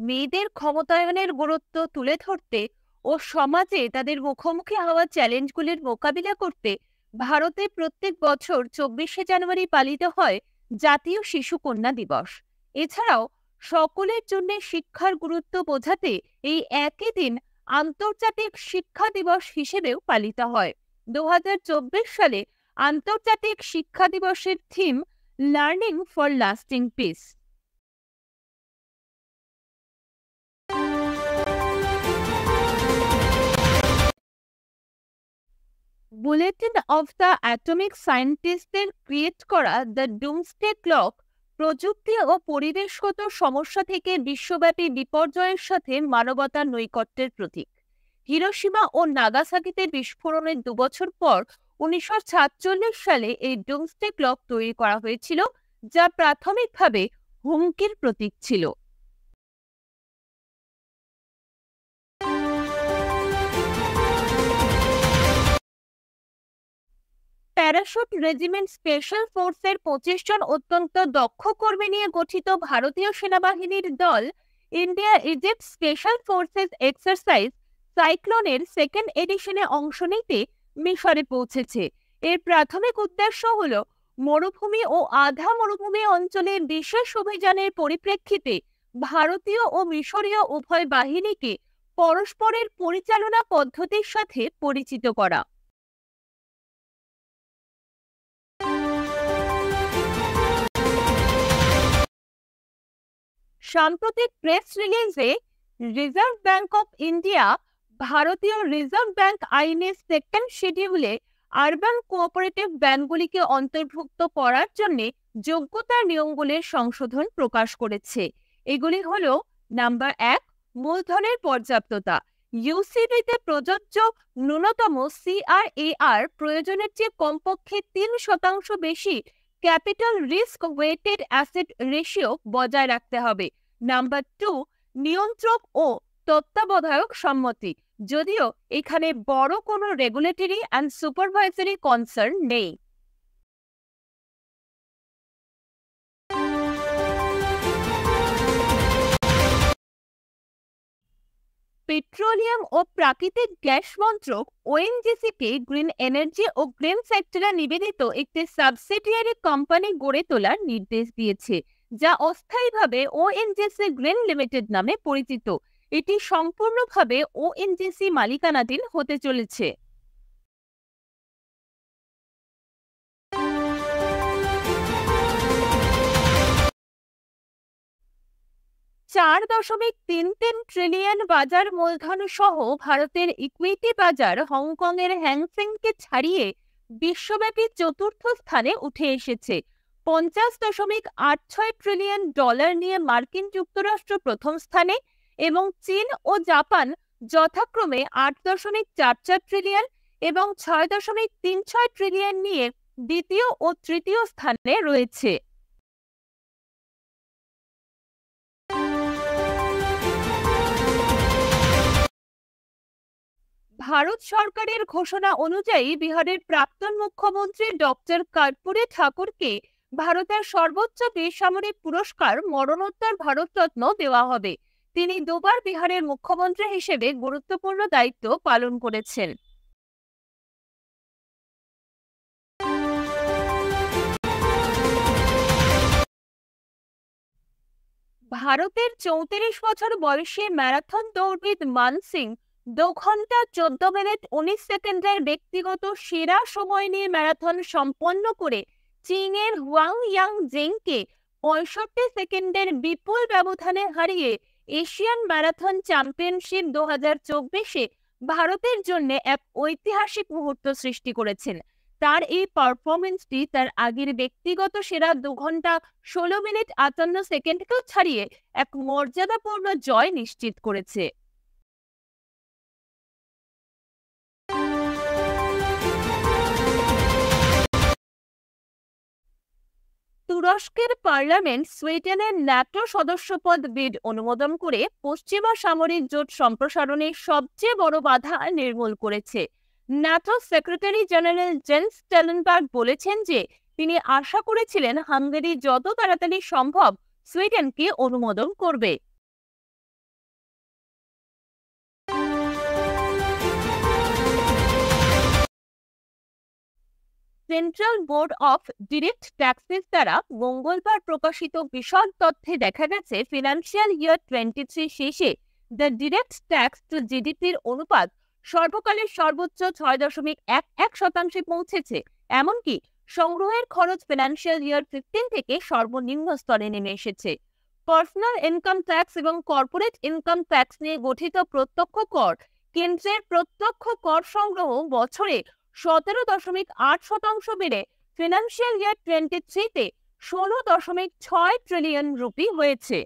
মেয়েদের ক্ষমতায়নের গুরুত্ব তুলে ধরতে ও সমাজে তাদের মুখোমুখি হওয়া চ্যালেঞ্জগুলির মোকাবিলা করতে ভারতে প্রত্যেক বছর 24শে জানুয়ারি পালিত হয় জাতীয় শিশু কন্যা দিবস। এছাড়াও সকলের জন্য শিক্ষার গুরুত্ব বোঝাতে এই একই দিন আন্তর্জাতিক শিক্ষা দিবস হিসেবেও পালিত হয়। 2024 সালে আন্তর্জাতিক শিক্ষা দিবসের theme learning for lasting peace. Bulletin of the atomic সায়েন্টিস্টদের ক্রিয়েট করা দ্য ডুমসডে ক্লক প্রযুক্তি ও পরিবেশগত সমস্যা থেকে বিশ্বব্যাপী বিপর্যয়ের সাথে মানবতার নৈকট্যের প্রতীক। হিরোশিমা ও নাগাসাকিতে বিস্ফোরণের 2 বছর পর 1946 সালে এই ডুমসডে ক্লক তৈরি করা হয়েছিল, যা প্রাথমিকভাবে হুমকির প্রতীক ছিল। প্যারাশুট রেজিমেন্ট স্পেশাল ফোর্সের 25 জন অত্যন্ত দক্ষ কর্মী নিয়ে গঠিত ভারতীয় সেনাবাহিনীর দল India Egypt special forces exercise সাইক্লোনের সেকেন্ড এডিশনে অংশ নিতে মিশরে পৌঁছেছে। এর প্রাথমিক উদ্দেশ্য হল মরুভূমি ও আধা মরুভূমি অঞ্চলে বিশেষ অভিযানের পরিপ্রেক্ষিতে ভারতীয় ও মিশরীয় উভয় বাহিনীকে পরস্পরের পরিচালনা পদ্ধতির সাথে পরিচিত করা। সাম্প্রতিক প্রেস রিলিজে রিজার্ভ ব্যাংক অফ ইন্ডিয়া ভারতীয় রিজার্ভ ব্যাংক আইনের সেকেন্ড শিডিউলে আরবান কোঅপারেটিভ ব্যাংকগুলিকে অন্তর্ভুক্ত করার জন্য যোগ্যতার নিয়মগুলির সংশোধন প্রকাশ করেছে। এগুলি হল: নাম্বার 1, মূলধনের পর্যাপ্ততা। ইউসিবিতে প্রযোজ্য ন্যূনতম সিআরএআর প্রয়োজনের চেয়ে কমপক্ষে 3% বেশি capital risk weighted asset ratio বজায় রাখতে হবে। নাম্বার 2, নিয়ন্ত্রক ও তত্ত্বাবধায়ক সম্মতি। যদিও এখানে বড় কোনো রেগুলেটরি অ্যান্ড সুপারভাইজারি কনসার্ন নেই। পেট্রোলিয়াম ও প্রাকৃতিক গ্যাস মন্ত্রক ওএনজিসি-কে গ্রিন এনার্জি ও গ্রিন সেক্টরে নিবেদিত একটি সাবসিডিয়ারি কোম্পানি গড়ে তোলার নির্দেশ দিয়েছে, যা অস্থায়ীভাবে ওএনজিসি গ্রিন লিমিটেড নামে পরিচিত। এটি সম্পূর্ণভাবে ওএনজিসি মালিকানাধীন হতে চলেছে। 4.33 ট্রিলিয়ন বাজার মূলধন সহ ভারতের ইকুইটি বাজার হংকংয়ের হ্যাংসেংকে ছাড়িয়ে বিশ্বব্যাপী চতুর্থ স্থানে উঠে এসেছে। 50.86 ট্রিলিয়ন ডলার নিয়ে মার্কিন যুক্তরাষ্ট্র প্রথম স্থানে এবং চীন ও জাপান যথাক্রমে 8.44 ট্রিলিয়ন এবং 6.36 ট্রিলিয়ন নিয়ে দ্বিতীয় ও তৃতীয় স্থানে রয়েছে। ভারত সরকারের ঘোষণা অনুযায়ী বিহারের প্রাক্তন মুখ্যমন্ত্রী ডক্টর কর্পূরী ঠাকুরকে ভারতের সর্বোচ্চ বেসামরিক পুরস্কার মরণোত্তর ভারতরত্ন দেওয়া হবে। তিনি দুবার বিহারের মুখ্যমন্ত্রী হিসেবে গুরুত্বপূর্ণ দায়িত্ব পালন করেছেন। ভারতের 34 বছর বয়সী ম্যারাথন দৌড়বিদ মান সিং 2 ঘন্টা 14 মিনিট 19 সেকেন্ডের ব্যক্তিগত সেরা সময় নিয়ে ম্যারাথন সম্পন্ন করে চীনের হুয়াং ইয়াং জেংকে 65 সেকেন্ডের বিপুল ব্যবধানে হারিয়ে এশিয়ান ম্যারাথন চ্যাম্পিয়নশিপ 2024-এ ভারতের জন্য এক ঐতিহাসিক মুহূর্ত সৃষ্টি করেছেন। তার এই পারফরমেন্সটি তার আগের ব্যক্তিগত সেরা 2 ঘন্টা 16 মিনিট 58 সেকেন্ডকেও ছাড়িয়ে এক মর্যাদাপূর্ণ জয় নিশ্চিত করেছে। তুরস্কের পার্লামেন্ট সুইডেনের ন্যাটো সদস্যপদ বিড অনুমোদন করে পশ্চিমা সামরিক জোট সম্প্রসারণের সবচেয়ে বড় বাধা নির্মূল করেছে। NATO secretary general gents Stoltenberg বলেছেন যে তিনি আশা করেছিলেন হাঙ্গেরি যত তাড়াতাড়ি সম্ভব সুইডেনকে অনুমোদন করবে। Central board of direct taxes দ্বারা মঙ্গলবার প্রকাশিত বিশদ তথ্যে দেখা গেছে ফিনান্সিয়াল ইয়ার 23 শেষে দ্য ডিরেক্ট ট্যাক্স টু জিডিপির অনুপাত সর্বকালের সর্বোচ্চ 6.11% পৌঁছেছে। এমনকি সংগ্রহের খরচ ফিনান্সিয়াল ইয়ার 15 থেকে সর্বনিম্ন স্তরে নেমে এসেছে। পার্সোনাল ইনকাম ট্যাক্স এবং কর্পোরেট ইনকাম ট্যাক্স নিয়ে গঠিত প্রত্যক্ষ কর কেন্দ্রের প্রত্যক্ষ কর সংগ্রহ বছরে 17.8% বেড়ে ফিনান্সিয়াল ইয়ার 23-তে 16.6 ট্রিলিয়ন রুপি হয়েছে।